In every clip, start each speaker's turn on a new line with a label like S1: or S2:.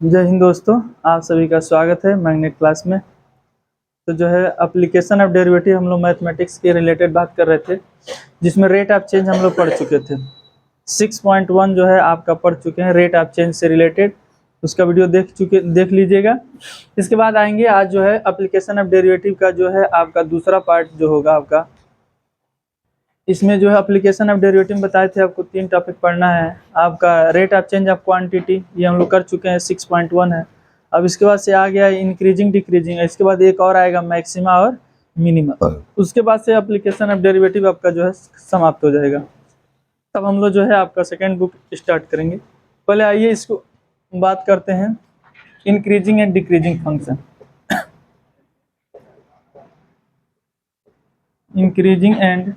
S1: जय हिंद दोस्तों, आप सभी का स्वागत है मैग्नेट क्लास में। तो जो है एप्लीकेशन ऑफ डेरिवेटिव हम लोग मैथमेटिक्स के रिलेटेड बात कर रहे थे, जिसमें रेट ऑफ चेंज हम लोग पढ़ चुके थे। 6.1 जो है आपका पढ़ चुके हैं रेट ऑफ चेंज से रिलेटेड, उसका वीडियो देख लीजिएगा। इसके बाद आएंगे आज जो है एप्लीकेशन ऑफ डेरिवेटिव का जो है आपका दूसरा पार्ट जो होगा आपका। इसमें जो है एप्लीकेशन ऑफ डेरिवेटिव बताए थे आपको 3 टॉपिक पढ़ना है। आपका rate of change of quantity ये हम लोग कर चुके हैं, 6.1 है। अब इसके बाद से आ गया इंक्रीजिंग डिक्रीजिंग, इसके बाद एक और आएगा मैक्सिमा और मिनिमा। उसके बाद से एप्लीकेशन ऑफ डेरिवेटिव आपका जो है समाप्त हो जाएगा। तब हम लोग जो है आपका सेकेंड बुक स्टार्ट करेंगे। पहले आइए इसको बात करते हैं, increasing and decreasing function. Increasing and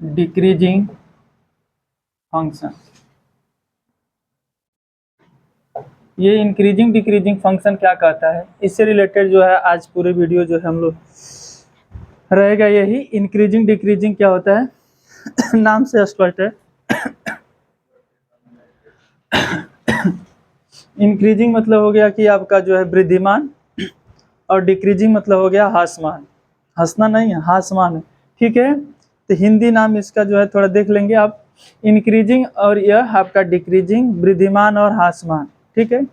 S1: decreasing function, ये इंक्रीजिंग डिक्रीजिंग फंक्शन क्या कहता है, इससे रिलेटेड जो है आज पूरे वीडियो जो है हम लोग रहेगा यही। इंक्रीजिंग डिक्रीजिंग क्या होता है नाम से स्पष्ट है। इंक्रीजिंग मतलब हो गया कि आपका जो है वृद्धिमान, और डिक्रीजिंग मतलब हो गया हासमान। हंसना नहीं है, हासमान है, ठीक है। तो हिंदी नाम इसका जो है थोड़ा देख लेंगे आप, इंक्रीजिंग और यह आपका डिक्रीजिंग, वृद्धिमान और हासमान, ठीक है।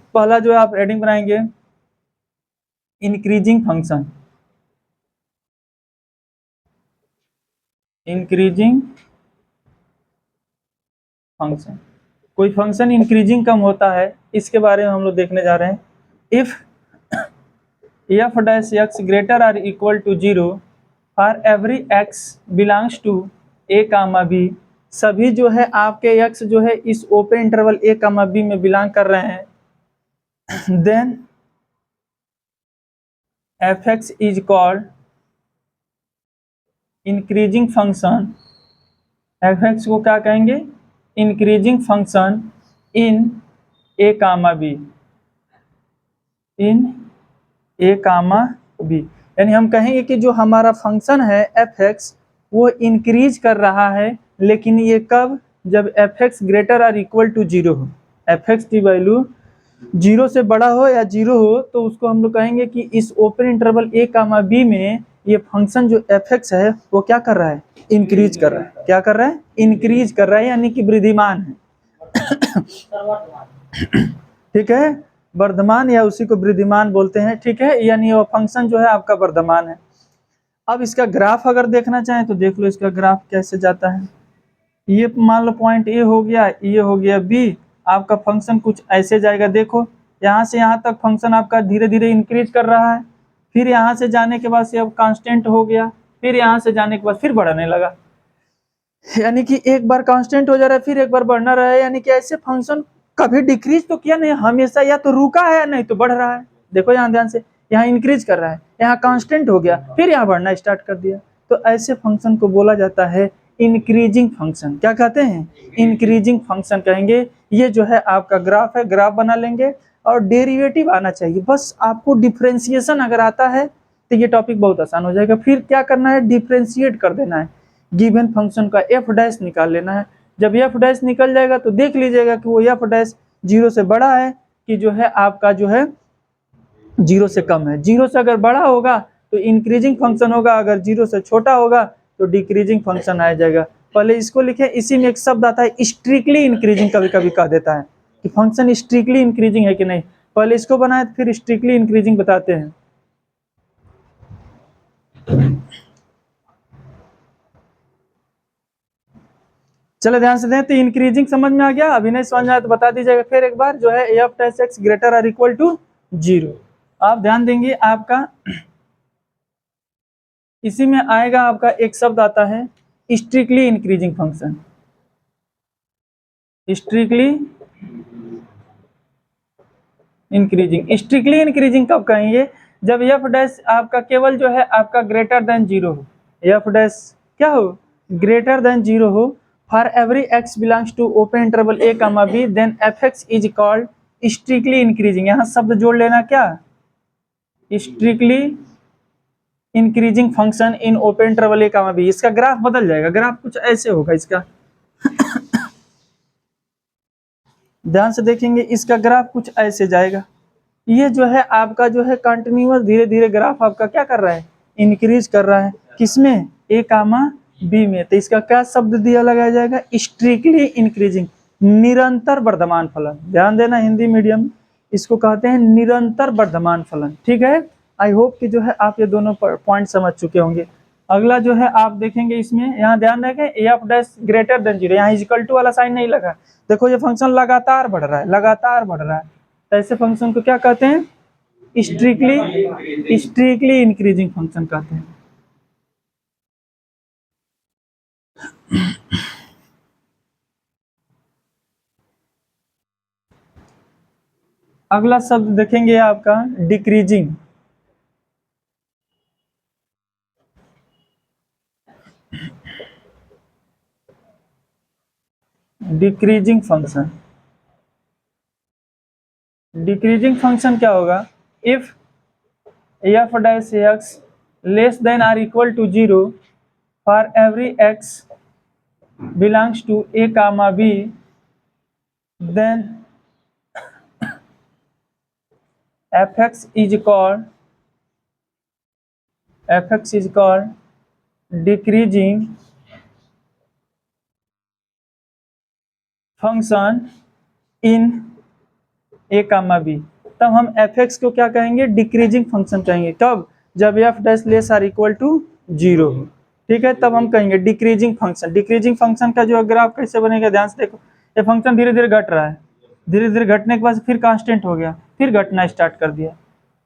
S1: पहला जो है आप हेडिंग बनाएंगे इंक्रीजिंग फंक्शन। इंक्रीजिंग फंक्शन, कोई फंक्शन इंक्रीजिंग कम होता है, इसके बारे में हम लोग देखने जा रहे हैं। If f dash x greater or equal to 0 for every x belongs to a comma b, सभी जो है आपके x जो है इस open interval a comma b में बिलोंग कर रहे हैं, then fx is called increasing function. fx को क्या कहेंगे, increasing function in a comma b, in a comma b। यानी हम कहेंगे कि जो हमारा फंक्शन है fx वो इंक्रीज कर रहा है, लेकिन ये कब, जब fx greater or equal to 0 हो। fx की वैल्यू 0 से बड़ा हो या 0 हो तो उसको हम लोग कहेंगे कि इस open interval a comma b में ये फंक्शन जो fx है वो क्या कर रहा है, इंक्रीज कर रहा है। क्या कर रहा है, इंक्रीज कर रहा है, यानी कि वृद्धिमान है। ठीक है, वर्धमान या उसी को वृद्धिमान बोलते हैं, ठीक है। यानी वो फंक्शन जो है आपका वर्धमान है। अब इसका ग्राफ अगर देखना चाहें तो देख लो इसका ग्राफ कैसे जाता है। ये मान लो पॉइंट ए हो गया, ये हो गया बी, आपका फंक्शन कुछ ऐसे जाएगा। देखो यहाँ से यहाँ तक फंक्शन आपका धीरे धीरे इंक्रीज कर रहा है, फिर यहाँ से जाने के बाद से अब कांस्टेंट हो गया, फिर यहाँ से जाने के बाद फिर बढ़ने लगा। यानी कि एक बार कांस्टेंट हो जा रहा है, फिर एक बार बढ़ना रहा है। यानी कि ऐसे फंक्शन कभी डिक्रीज तो किया नहीं, हमेशा या तो रुका है नहीं तो बढ़ रहा है। देखो यहाँ ध्यान से, यहाँ इंक्रीज कर रहा है, यहाँ कांस्टेंट हो गया, फिर यहाँ बढ़ना स्टार्ट कर दिया। तो ऐसे फंक्शन को बोला जाता है इंक्रीजिंग फंक्शन। क्या कहते हैं, इंक्रीजिंग फंक्शन कहेंगे। ये जो है आपका ग्राफ है, ग्राफ बना लेंगे और डेरिवेटिव आना चाहिए। बस आपको डिफ्रेंसिएशन अगर आता है तो ये टॉपिक बहुत आसान हो जाएगा। फिर क्या करना है, डिफ्रेंशिएट कर देना है, गिवन फंक्शन का एफ डैश निकाल लेना है। जब एफ डैश निकल जाएगा तो देख लीजिएगा कि वो एफ डैश 0 से बड़ा है कि जो है आपका जो है 0 से कम है। 0 से अगर बड़ा होगा तो इंक्रीजिंग फंक्शन होगा, अगर 0 से छोटा होगा तो डिक्रीजिंग फंक्शन आ जाएगा। पहले इसको लिखे, इसी में एक शब्द आता है स्ट्रिक्टली इंक्रीजिंग, कभी कभी कह देता है कि फंक्शन स्ट्रिक्टली इंक्रीजिंग है कि नहीं। पहले इसको बनाए फिर स्ट्रिक्टली इंक्रीजिंग बताते हैं। चलो ध्यान से दें, तो इंक्रीजिंग समझ में आ गया, अभी नहीं समझ में आया तो बता दीजिएगा फिर एक बार। जो है F dash X greater or equal to 0, आप ध्यान देंगे आपका इसी में आएगा आपका एक शब्द आता है strictly increasing function. Strictly increasing, strictly increasing कब कहेंगे, जब एफ डैश आपका केवल जो है आपका ग्रेटर देन 0 हो। एफ डैश क्या हो, ग्रेटर देन 0 हो। For every X belongs to open interval A comma B, then F X is called strictly increasing. यहाँ शब्द जोड़ लेना, क्या, strictly increasing function in open interval A comma B. इसका ग्राफ बदल जाएगा, ग्राफ कुछ ऐसे होगा इसका। ध्यान से देखेंगे इसका ग्राफ कुछ ऐसे जाएगा। ये जो है आपका जो है कंटिन्यूअस धीरे धीरे ग्राफ आपका क्या कर रहा है, इंक्रीज कर रहा है। किसमें, ए कामा बी में। तो इसका क्या शब्द दिया लगाया जाएगा, स्ट्रिक्टली इंक्रीजिंग, निरंतर वर्धमान फलन। ध्यान देना, हिंदी मीडियम इसको कहते हैं निरंतर वर्धमान फलन। ठीक है, आई होप कि जो है आप ये दोनों पॉइंट समझ चुके होंगे। अगला जो है आप देखेंगे इसमें, यहाँ ध्यान रखें F dash greater than zero, यहाँ इक्वल टू वाला साइन नहीं लगा। देखो ये फंक्शन लगातार बढ़ रहा है, लगातार बढ़ रहा है, तो ऐसे फंक्शन को क्या कहते हैं, स्ट्रिक्टली इंक्रीजिंग फंक्शन कहते हैं। अगला शब्द देखेंगे आपका decreasing. Decreasing function, decreasing function क्या होगा, if F dash X less than or equal to zero for every X belongs to A comma B, then fx is called decreasing function in a comma b। तब हम fx को क्या कहेंगे, decreasing function कहेंगे। कब, जब f dash less or equal to zero. ठीक है, तब हम कहेंगे डिक्रीजिंग फंक्शन। डिक्रीजिंग फंक्शन का जो ग्राफ कैसे बनेगा, ध्यान से देखो, ये फंक्शन धीरे धीरे घट रहा है, धीरे धीरे घटने के बाद फिर कांस्टेंट हो गया, फिर घटना स्टार्ट कर दिया।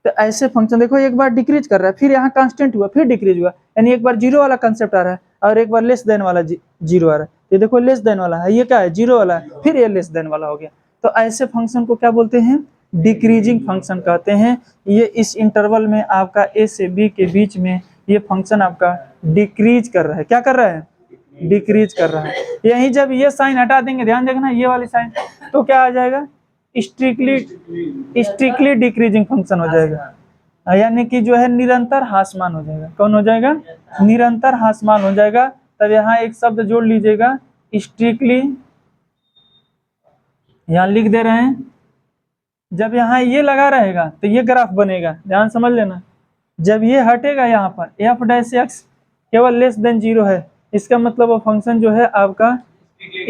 S1: तो ऐसे फंक्शन देखो, एक बार डिक्रीज कर रहा है, फिर यहाँ कांस्टेंट हुआ, फिर डिक्रीज हुआ, यानी एक बार जीरो वाला कंसेप्ट आ रहा है और एक बार लेस देन वाला जीरो आ रहा है। ये देखो लेस देन वाला है, ये क्या है, जीरो वाला है, फिर ये लेस देन वाला हो गया। तो ऐसे फंक्शन को क्या बोलते हैं, डिक्रीजिंग फंक्शन कहते हैं। ये इस इंटरवल में आपका ए से बी के बीच में ये फंक्शन आपका डिक्रीज कर रहा है। क्या कर रहा है, डिक्रीज कर रहा है। यही जब ये साइन हटा देंगे, ध्यान देखना ये वाली साइन, तो क्या आ जाएगा, स्ट्रिक्टली डिक्रीजिंग फंक्शन हो जाएगा, यानी कि जो है निरंतर ह्रासमान हो जाएगा। कौन हो जाएगा, निरंतर ह्रासमान हो जाएगा। तब यहाँ एक शब्द जोड़ लीजिएगा, स्ट्रिक्टली, यहाँ लिख दे रहे हैं। जब यहाँ ये लगा रहेगा तो ये ग्राफ बनेगा, ध्यान समझ लेना। जब ये हटेगा यहाँ पर एफ डैश एक्स केवल लेस देन जीरो है, इसका मतलब वो फंक्शन जो है आपका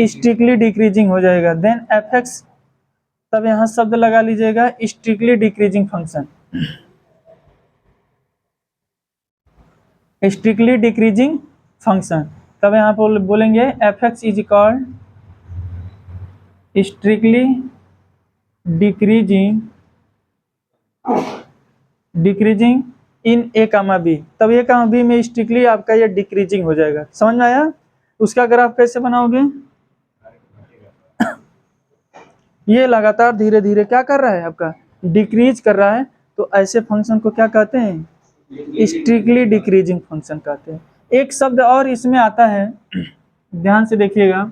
S1: स्ट्रिक्टली डिक्रीजिंग हो जाएगा। देन एफ एक्स, तब यहाँ शब्द लगा लीजिएगा strictly decreasing function, strictly decreasing function. तब यहाँ पर बोलेंगे F X is equal strictly decreasing in A comma B. तब ए कामा बी में स्ट्रिक्टली आपका ये डिक्रीजिंग हो जाएगा। समझ में आया, उसका ग्राफ कैसे बनाओगे, ये लगातार धीरे धीरे क्या कर रहा है, आपका डिक्रीज कर रहा है। तो ऐसे फंक्शन को क्या कहते हैं, स्ट्रिक्टली डिक्रीजिंग फंक्शन कहते हैं। एक शब्द और इसमें आता है, ध्यान से देखिएगा,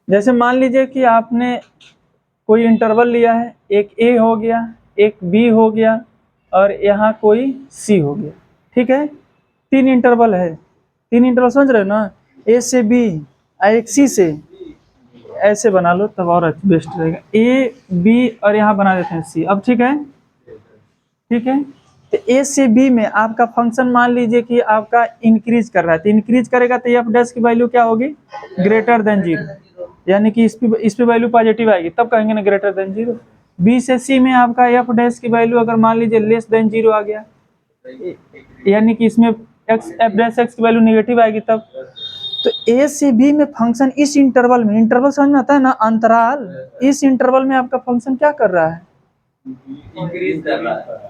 S1: जैसे मान लीजिए कि आपने कोई इंटरवल लिया है, एक ए हो गया, एक बी हो गया और यहाँ कोई सी हो गया। ठीक है, तीन इंटरवल है, तीन इंटरवल समझ रहे हो ना, ए से बी एक सी से, ऐसे बना लो तब और बेस्ट रहेगा। ए बी और यहाँ बना देते हैं सी। अब ठीक है, ठीक है, तो ए से बी में आपका फंक्शन मान लीजिए कि आपका इंक्रीज कर रहा है, तो इंक्रीज करेगा तो एफ डैश की वैल्यू क्या होगी, ग्रेटर देन जीरो, यानी कि इस पे वैल्यू पॉजिटिव आएगी, तब कहेंगे ना ग्रेटर देन जीरो। बी से सी में आपका एफ डैश की वैल्यू अगर मान लीजिए लेस देन जीरो आ गया, यानी कि इसमें एक्स एफ डैश एक्स की वैल्यू नेगेटिव आएगी तब। तो ए से बी में फंक्शन इस इंटरवल में, इंटरवल समझ में आता है ना, अंतराल, इस इंटरवल में आपका फंक्शन क्या कर रहा है,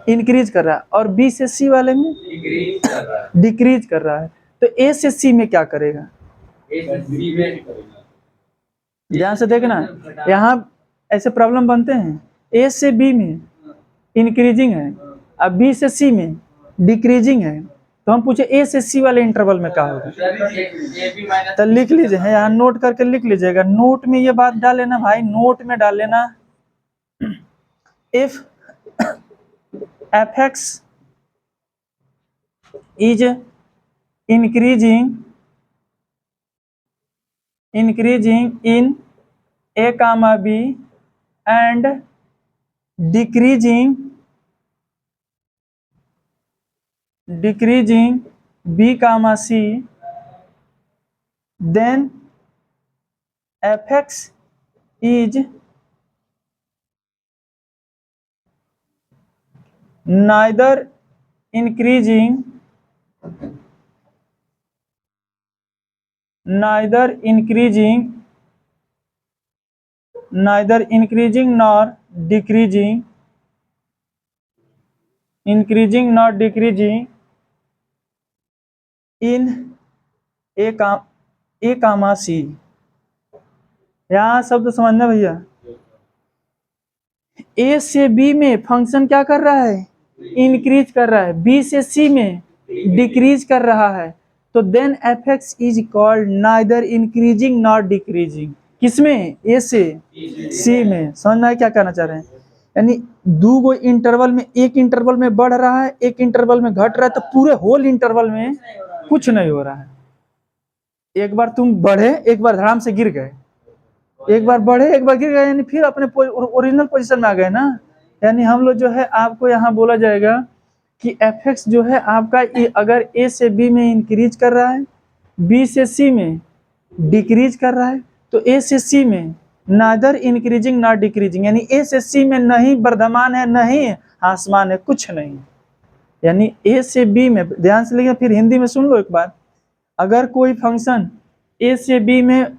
S1: इंक्रीज कर रहा है, और बी से सी वाले में डिक्रीज कर रहा है। तो ए से सी में क्या करेगा, ध्यान से देखना, यहाँ ऐसे प्रॉब्लम बनते हैं, ए से बी में इंक्रीजिंग है, अब बी से सी में डिक्रीजिंग है, तो हम पूछे ए से सी वाले इंटरवल में क्या होगा, तो लिख लीजिए, यहाँ नोट करके लिख लीजिएगा, नोट में ये बात डाल लेना भाई, नोट में डाल लेना, if fx is increasing in a comma b and decreasing b comma c, then fx is neither increasing nor decreasing in a comma c। यहाँ शब्द समझना भैया, ए से बी में फंक्शन क्या कर रहा है, इंक्रीज कर रहा है, बी से सी में डिक्रीज कर रहा है, तो then F X is called neither increasing not decreasing. किसमें, ए से सी में। समझना है क्या कहना चाह रहे हैं, यानी दो गो इंटरवल में, एक इंटरवल में बढ़ रहा है, एक इंटरवल में घट रहा है, तो पूरे होल इंटरवल में कुछ नहीं हो रहा है। एक बार तुम बढ़े, एक बार धड़ाम से गिर गए, एक बार बढ़े एक बार गिर गए, यानी फिर अपने ओरिजिनल पोजीशन में आ गए ना। यानी हम लोग जो है आपको यहाँ बोला जाएगा कि एफ एक्स जो है आपका अगर ए से बी में इंक्रीज कर रहा है, बी से सी में डिक्रीज कर रहा है, तो ए से सी में नादर इंक्रीजिंग नॉट डिक्रीजिंग, यानी ए से सी में नहीं वर्धमान है नहीं आसमान है, कुछ नहीं। यानी ए से बी में, ध्यान से लिखिए, फिर हिंदी में सुन लो एक बार। अगर कोई फंक्शन ए से बी में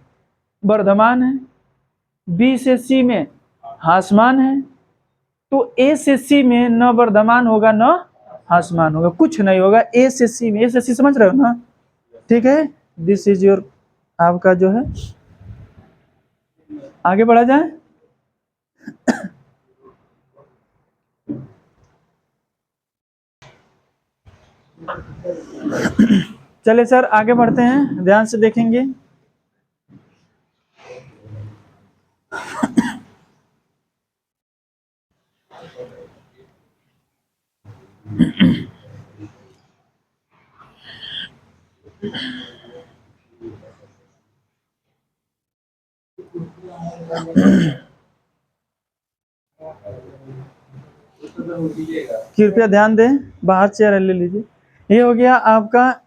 S1: वर्धमान है, बी से सी में हासमान है, तो ए से सी में न वर्धमान होगा न हासमान होगा, कुछ नहीं होगा ए से सी में। ए से सी समझ रहे हो ना, ठीक है। दिस इज योर आपका जो है, आगे बढ़ा जाए। चलिए सर आगे बढ़ते हैं, ध्यान से देखेंगे। कृपया ध्यान दें, बाहर चेयर ले लीजिए। ये हो गया आपका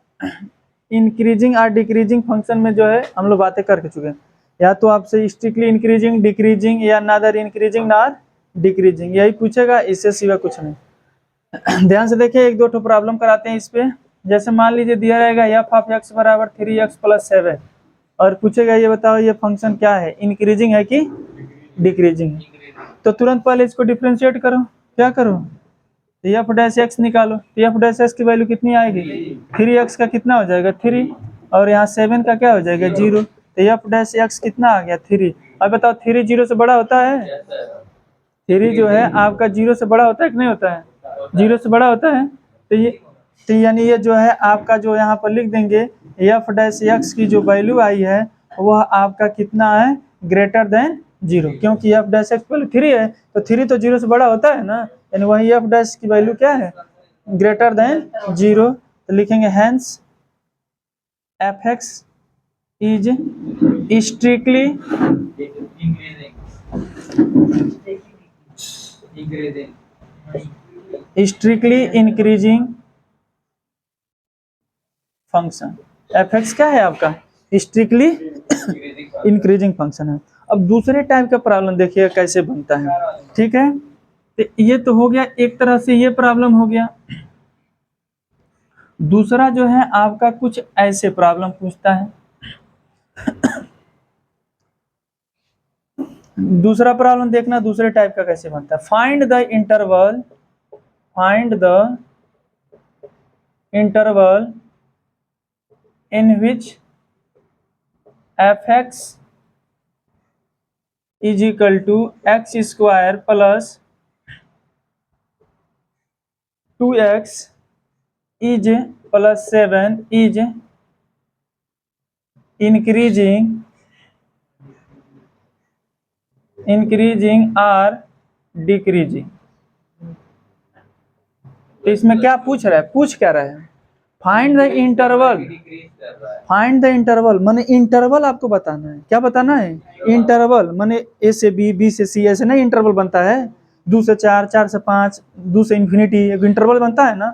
S1: इंक्रीजिंग और डिक्रीजिंग फंक्शन में जो है हम लोग बातें कर चुके हैं। या तो आपसे स्ट्रिक्टली इंक्रीजिंग, डिक्रीजिंग, या नादर इंक्रीजिंग नॉर डिक्रीजिंग, यही पूछेगा, इससे सिवा कुछ नहीं। ध्यान से देखिए, एक दो ठो प्रॉब्लम कराते हैं इस पे। जैसे मान लीजिए दिया रहेगा एफ ऑफ एक्स बराबर 3x + 7, और पूछेगा ये बताओ ये फंक्शन क्या है, इंक्रीजिंग है कि डिक्रीजिंग है। तो तुरंत पहले इसको डिफ्रेंशिएट करो, क्या करो, एफ डैश एक्स निकालो। तो एफ डैश एक्स की वैल्यू कितनी आएगी, 3x का कितना हो जाएगा 3, और यहाँ 7 का क्या हो जाएगा 0। तो एफ डैश एक्स कितना आ गया 3। अब बताओ 3 0 से बड़ा होता है, 3 जो है आपका 0 से बड़ा होता है कि नहीं होता है, 0 से बड़ा होता है। तो यानी ये जो है आपका जो यहाँ पर लिख देंगे एफ डैश एक्स की जो वैल्यू आई है वह आपका कितना है, ग्रेटर देन 0, क्योंकि एफ डैश एक्स पहले 3 है, तो 3 तो 0 से बड़ा होता है ना, यानी वही एफ डैश की वैल्यू क्या है, ग्रेटर देन 0। तो लिखेंगे hence F X is strictly increasing function. F X क्या है आपका, स्ट्रिक्टली इंक्रीजिंग फंक्शन है। अब दूसरे टाइप का प्रॉब्लम देखिए कैसे बनता है, ठीक है। तो ये तो हो गया एक तरह से, ये प्रॉब्लम हो गया। दूसरा जो है आपका कुछ ऐसे प्रॉब्लम पूछता है। दूसरा प्रॉब्लम देखना दूसरे टाइप का कैसे बनता है। Find the interval in which f(x) is equal to x square plus 2x is plus 7 is increasing or decreasing। तो इसमें क्या पूछ रहा है, पूछ क्या रहा है, find the interval, find the interval माने इंटरवल आपको बताना है। क्या बताना है, इंटरवल माने ए से बी, बी से सी, ऐसे नहीं इंटरवल बनता है, 2 से 4, 4 से 5, 2 से इन्फिनिटी, एक इंटरवल बनता है ना।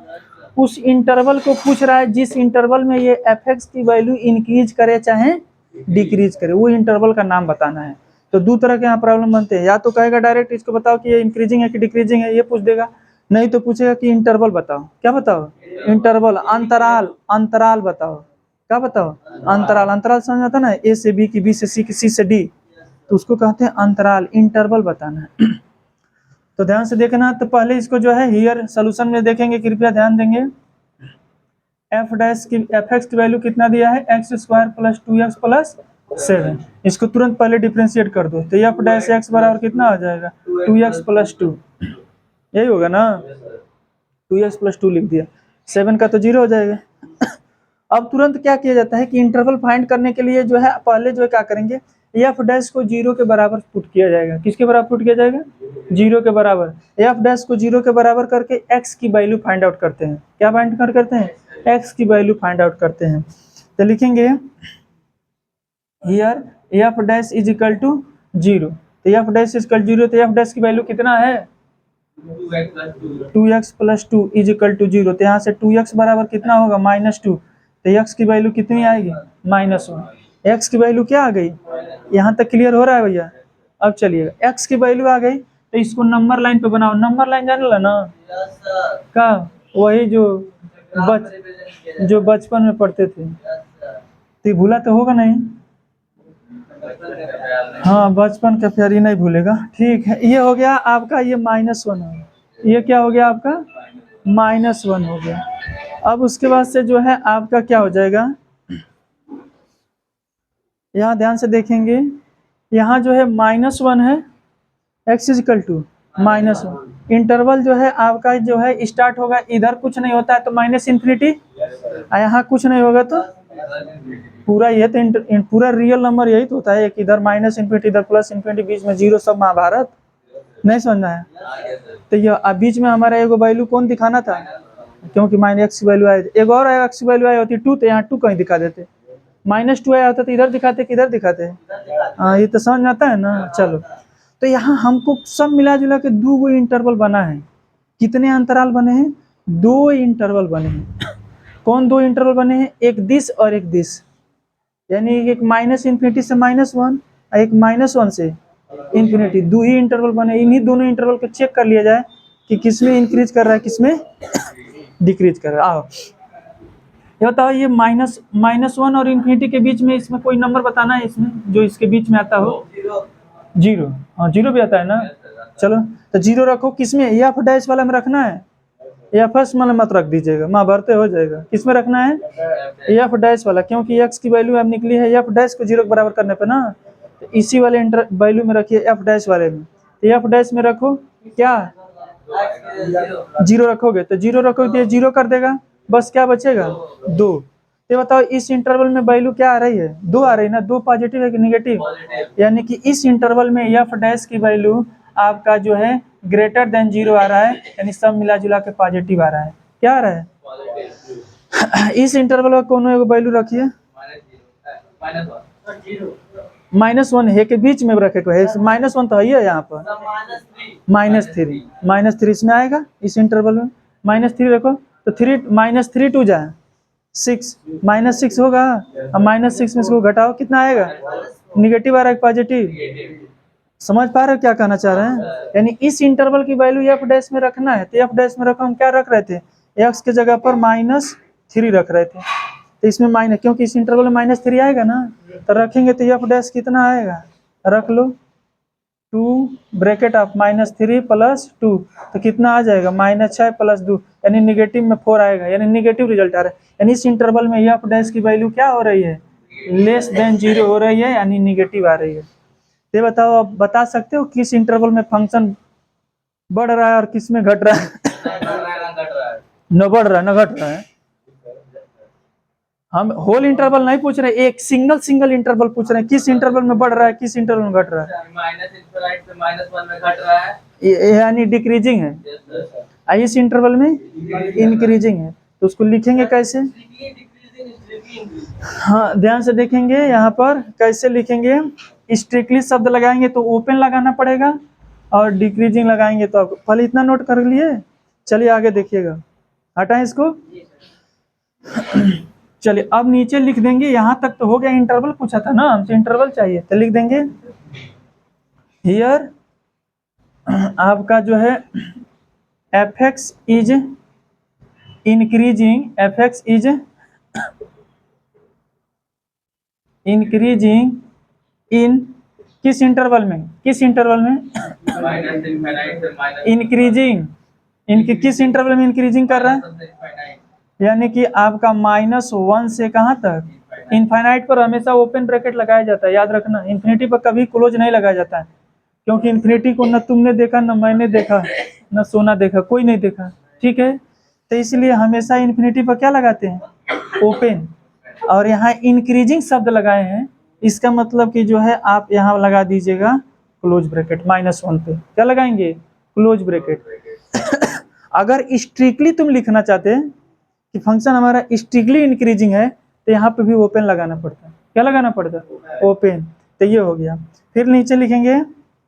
S1: उस इंटरवल को पूछ रहा है जिस इंटरवल में ये एफ एक्स की वैल्यू इंक्रीज करे चाहे डिक्रीज करे, वो इंटरवल का नाम बताना है। तो दो तरह के यहाँ प्रॉब्लम बनते हैं, या तो कहेगा डायरेक्ट इसको बताओ कि ये इंक्रीजिंग है कि डिक्रीजिंग है, ये पूछ देगा, नहीं तो पूछेगा कि इंटरवल बताओ। क्या बताओ, इंटरवल, अंतराल, अंतराल बताओ। क्या बताओ, अंतराल, अंतराल समझ आता ना, ए से बी की, बी से सी की, सी से डी, तो उसको कहते हैं अंतराल, इंटरवल बताना है। तो ध्यान से देखना, तो पहले इसको जो है हियर सोल्यूशन में देखेंगे, कृपया ध्यान देंगे। एफ डैश की, एफ एक्स की वैल्यू कितना दिया है, x square plus 2x plus 7, इसको तुरंत पहले डिफ्रेंशिएट कर दो, तो एफ डैश एक्स बराबर कितना हो जाएगा, 2x प्लस 2, यही होगा ना, 2x प्लस 2 लिख दिया, 7 का तो 0 हो जाएगा। अब तुरंत क्या किया जाता है कि इंटरवल फाइंड करने के लिए जो है पहले जो है क्या करेंगे, एफ डैश को 0 के बराबर पुट किया जाएगा। किसके बराबर पुट किया जाएगा, 0 के बराबर। एफ डैश को 0 के बराबर करके x की वैल्यू फाइंड आउट करते हैं। क्या फाइंड कर करते हैं, x की वैल्यू फाइंड आउट करते हैं। तो लिखेंगे here F dash is equal to 0, तो एफ डैश इज इक्वल 0, तो एफ डैश की वैल्यू कितना है, 2x plus 2 is equal to 0, तो यहाँ से 2x बराबर कितना होगा, -2, तो x की वैल्यू कितनी आएगी, -1। x की वैल्यू क्या आ गई, यहाँ तक क्लियर हो रहा है भैया। अब चलिए x की वैल्यू आ गई, तो इसको नंबर लाइन पे बनाओ। नंबर लाइन जाने ला ना, का वही जो बचपन में पढ़ते थे, तो भूला तो होगा नहीं, हाँ बचपन का प्यार, ये नहीं भूलेगा। ठीक है, ये हो गया आपका, ये -1 हो गया, ये क्या हो गया आपका, -1 हो गया। अब उसके बाद से जो है आपका क्या हो जाएगा, यहाँ ध्यान से देखेंगे, यहाँ जो है -1 है, x इजिकल टू -1, इंटरवल जो है आपका जो है स्टार्ट होगा, इधर कुछ नहीं होता है तो -इन्फिनिटी, यहाँ कुछ नहीं होगा तो पूरा, ये तो पूरा रियल नंबर यही तो होता है, एक इधर -इन्फिनिटी इधर +इन्फिनिटी, बीच में 0, सब महाभारत नहीं समझना है। तो ये बीच में हमारा एगो वैल्यू कौन दिखाना था, क्योंकि -x की वैल्यू आई, एक और x की वैल्यू आई होती 2, तो यहाँ 2 कहीं दिखा देते, -2 आया होता तो इधर दिखाते किधर दिखाते, हाँ ये तो समझ में आता है ना। चलो, तो यहाँ हमको सब मिला जुला के 2 इंटरवल बना है। कितने अंतराल बने हैं, 2 इंटरवल बने हैं। कौन 2 इंटरवल बने हैं, एक दिस और एक दिस, यानी एक -इन्फिनिटी से -1, एक -1 से इन्फिनिटी, 2 ही इंटरवल बने। इन्हीं दोनों इंटरवल को चेक कर लिया जाए कि किसमें इंक्रीज कर रहा है किसमें डिक्रीज कर रहा है। आओ ये बताओ, ये -1 और इन्फिनिटी के बीच में इसमें कोई नंबर बताना है, इसमें जो इसके बीच में आता हो, 0, हाँ 0 भी आता है ना। चलो तो 0 रखो, किसमें, एफ डैश वाला में रखना है, एफ एस वाला मत रख दीजिएगा, माँ भरते हो जाएगा। किसमें रखना है, एफ डैश वाला, क्योंकि x की वैल्यू अब निकली है एफ डैश को 0 के बराबर करने पे ना, तो इसी वाले वैल्यू में रखिए, एफ डैश वाले में। तो एफ डैश में रखो क्या, 0 रखोगे, तो 0 रखोगे तो 0 कर देगा, बस क्या बचेगा, 2। तो बताओ इस इंटरवल में वैल्यू क्या आ रही है, 2 आ रही है ना, 2 पॉजिटिव है कि निगेटिव, यानी कि इस इंटरवल में एफ डैश की वैल्यू आपका जो है ग्रेटर देन 0 आ रहा है, यानी सब मिला जुला के पॉजिटिव आ रहा है। क्या आ रहा है, इस इंटरवल का कोनो एगो वैल्यू रखिए, -1 है के बीच में रखे को है, -1 तो है यहाँ पर, -3 इसमें आएगा, इस इंटरवल में -3 रखो, तो 3 2 जाए 6, -6 होगा, अब -6 में इसको घटाओ, कितना आएगा, निगेटिव आ रहा है पॉजिटिव। समझ पा रहे हो क्या कहना चाह रहे हैं, यानी इस इंटरवल की वैल्यू एफ डैश में रखना है, तो एफ डैश में रखो, हम क्या रख रहे थे, एक्स के जगह पर -3 रख रहे थे, तो इसमें माइनस, क्योंकि इस इंटरवल में -3 आएगा ना, तो रखेंगे तो एफ डैश कितना आएगा, रख लो 2 ब्रैकेट ऑफ -3 + 2, तो कितना आ जाएगा, -6 + 2, यानी निगेटिव में 4 आएगा, यानी निगेटिव रिजल्ट आ रहा है। यानी इस इंटरवल में एफ डैश की वैल्यू क्या हो रही है, लेस देन 0 हो रही है, यानी निगेटिव आ रही है। ये बताओ, आप बता सकते हो किस इंटरवल में फंक्शन बढ़ रहा है और किस में घट रहा है, न बढ़ रहा है न घट रहा है। हम होल इंटरवल नहीं पूछ रहे, एक सिंगल इंटरवल पूछ रहे हैं, किस इंटरवल में बढ़ रहा है किस इंटरवल में घट रहा है,
S2: -∞ से -1 में घट रहा है,
S1: यानी डिक्रीजिंग है। इस इंटरवल में इंक्रीजिंग है, तो उसको लिखेंगे कैसे? हाँ ध्यान से देखेंगे यहाँ पर कैसे लिखेंगे। स्ट्रिक्टली शब्द लगाएंगे तो ओपन लगाना पड़ेगा, और डिक्रीजिंग लगाएंगे तो आपको, पहले इतना नोट कर लिए। चलिए आगे देखिएगा, हटाएं इसको। चलिए अब नीचे लिख देंगे, यहाँ तक तो हो गया, इंटरवल पूछा था ना हमसे, इंटरवल चाहिए तो लिख देंगे हियर आपका जो है fx is increasing, fx is increasing in किस इंटरवल में, किस इंटरवल में इंक्रीजिंग, इनके किस इंटरवल में इंक्रीजिंग कर रहा है, यानी कि आपका -1 से कहाँ तक, इनफाइनाइट पर हमेशा ओपन ब्रैकेट लगाया जाता है, याद रखना। इन्फिनिटी पर कभी क्लोज नहीं लगाया जाता है, क्योंकि इन्फिनिटी को न तुमने देखा, न मैंने देखा, न सोना देखा, कोई नहीं देखा, ठीक है। तो इसलिए हमेशा इन्फिनिटी पर क्या लगाते हैं, ओपन। और यहाँ इंक्रीजिंग शब्द लगाए हैं, इसका मतलब कि जो है आप यहाँ लगा दीजिएगा क्लोज ब्रैकेट, -1 पे क्या लगाएंगे, क्लोज ब्रैकेट। अगर स्ट्रिक्टली तुम लिखना चाहते हैं कि फंक्शन हमारा स्ट्रिक्टली इंक्रीजिंग है, तो यहाँ पे भी ओपन लगाना पड़ता है, क्या लगाना पड़ता है, ओपन। तो ये हो गया। फिर नीचे लिखेंगे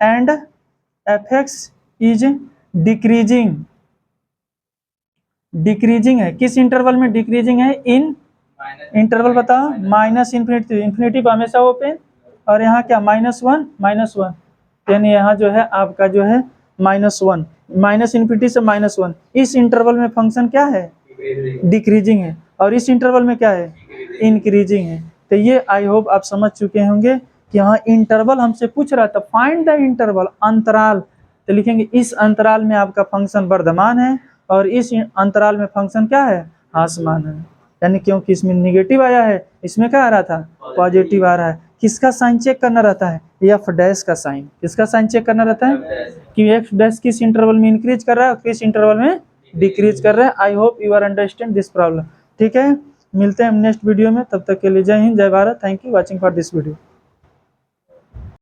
S1: and fx is decreasing, decreasing है किस इंटरवल में, डिक्रीजिंग है इन इंटरवल बताओ, -इन्फिनिटी, इन्फिनिटी पर हमेशा ओपन, और यहाँ क्या -1, यानी यहाँ जो है आपका जो है -1, -इन्फिनिटी से -1, इस इंटरवल में फंक्शन क्या है, डिक्रीजिंग है, और इस इंटरवल में क्या है, इंक्रीजिंग है। तो ये आई होप आप समझ चुके होंगे कि यहाँ इंटरवल हमसे पूछ रहा था, फाइंड द इंटरवल, अंतराल, तो लिखेंगे इस अंतराल में आपका फंक्शन वर्धमान है, और इस अंतराल में फंक्शन क्या है, ह्रासमान है। यानी क्योंकि इसमें निगेटिव आया है, इसमें क्या आ रहा था, पॉजिटिव आ रहा है। किसका साइन चेक करना रहता है, एफ डैश का साइन, किसका साइन चेक करना रहता है कि एफ डैश किस इंटरवल में इंक्रीज कर रहा है और किस इंटरवल में डिक्रीज कर रहा है। I hope you are understand this problem, ठीक है। मिलते हैं नेक्स्ट वीडियो में, तब तक के लिए जय हिंद, जय Bharat, thank you watching for this video.